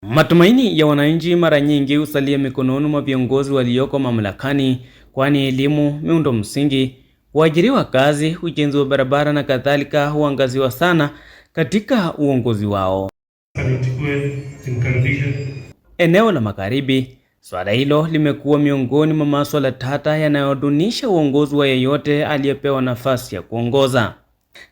Matumaini ya wananchi mara nyingi husalia mikononi mwa viongozi walioko mamlakani, kwani elimu, miundo msingi, kuajiriwa kazi, ujenzi wa barabara na kadhalika huangaziwa sana katika uongozi wao. Eneo la Magharibi, swala hilo limekuwa miongoni mwa masuala tata yanayodunisha uongozi wa yeyote aliyepewa nafasi ya kuongoza.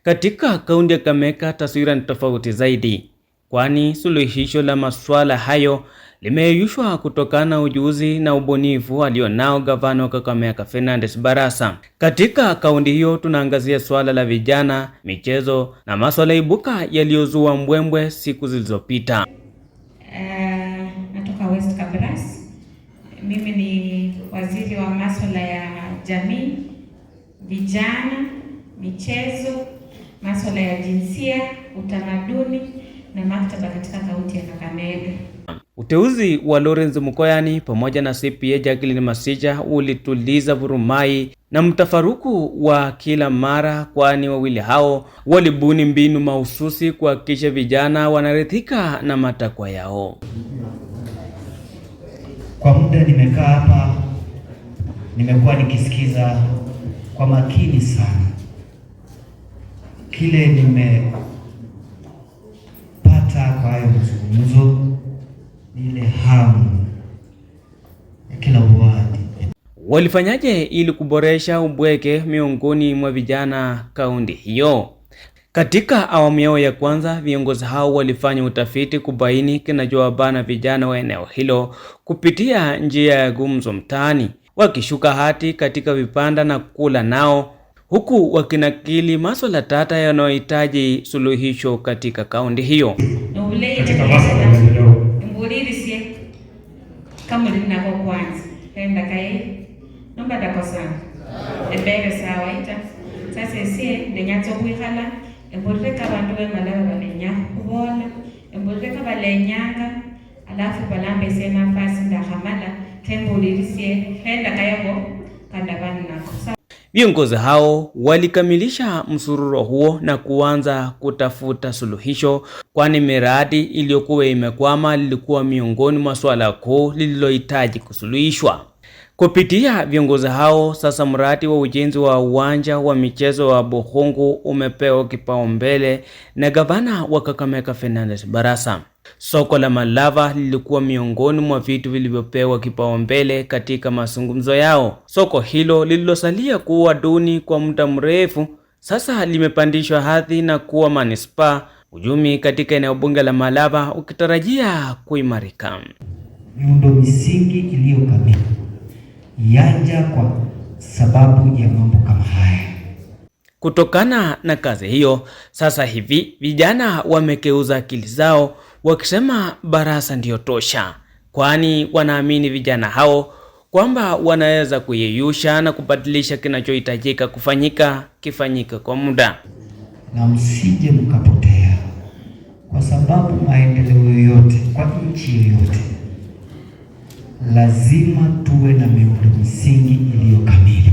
Katika kaunti ya Kakamega taswira ni tofauti zaidi, kwani suluhisho la masuala hayo limeyeyushwa kutokana na ujuzi na ubunifu alionao gavana wa Kakamega Fernandes Barasa. Katika kaunti hiyo tunaangazia swala la vijana, michezo na masuala ibuka yaliyozua mbwembwe siku zilizopita. Natoka West Kabras. Mimi ni waziri wa masuala ya jamii, vijana, michezo, masuala ya jinsia, utamaduni na maktaba katika kaunti ya Kakamega. Uteuzi wa Lawrence Mukoyani pamoja na CPA Jacqueline Masija ulituliza vurumai na mtafaruku wa kila mara, kwani wawili hao walibuni mbinu mahususi kuhakikisha vijana wanaridhika na matakwa yao. Kwa muda nimekaa hapa, nimekuwa nikisikiza kwa makini sana kile nimepata kwa hayo mazungumzo, ile hamu ya kila wadi. Walifanyaje ili kuboresha ubweke miongoni mwa vijana kaunti hiyo? Katika awamu yao ya kwanza, viongozi hao walifanya utafiti kubaini kinachowabana vijana wa eneo hilo kupitia njia ya gumzo mtaani, wakishuka hati katika vipanda na kula nao, huku wakinakili masuala tata yanayohitaji suluhisho katika kaunti hiyo. Viongozi hao walikamilisha msururo huo na kuanza kutafuta suluhisho, kwani miradi iliyokuwa imekwama lilikuwa miongoni mwa swala kuu lililohitaji kusuluhishwa. Kupitia viongozi hao, sasa mradi wa ujenzi wa uwanja wa michezo wa Bukhungu umepewa kipaumbele na gavana wa Kakamega Fernandes Barasa. Soko la Malava lilikuwa miongoni mwa vitu vilivyopewa kipaumbele katika mazungumzo yao. Soko hilo lililosalia kuwa duni kwa muda mrefu sasa limepandishwa hadhi na kuwa manispaa, uchumi katika eneo bunge la Malava ukitarajia kuimarika. Miundo misingi iliyokamilika yanja kwa sababu ya mambo kama haya. Kutokana na kazi hiyo, sasa hivi vijana wamekeuza akili zao wakisema Barasa ndiyo tosha, kwani wanaamini vijana hao kwamba wanaweza kuyeyusha na kubadilisha kinachohitajika kifanyika kwa muda. Na msije mkapotea, kwa sababu maendeleo yoyote kwa nchi yoyote lazima tuwe na miundo msingi iliyo kamili.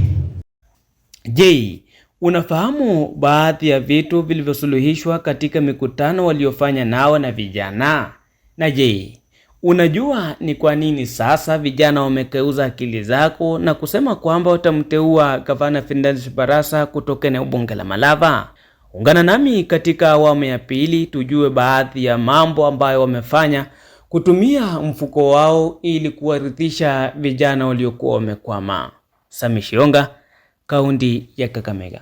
Je, unafahamu baadhi ya vitu vilivyosuluhishwa katika mikutano waliofanya nao na vijana? Na je, unajua ni kwa nini sasa vijana wamekeuza akili zako na kusema kwamba watamteua gavana Fernandes Barasa kutoka eneo bunge la Malava? Ungana nami katika awamu ya pili tujue baadhi ya mambo ambayo wamefanya kutumia mfuko wao ili kuwaridhisha vijana waliokuwa wamekwama. Sami Shionga, kaunti ya Kakamega.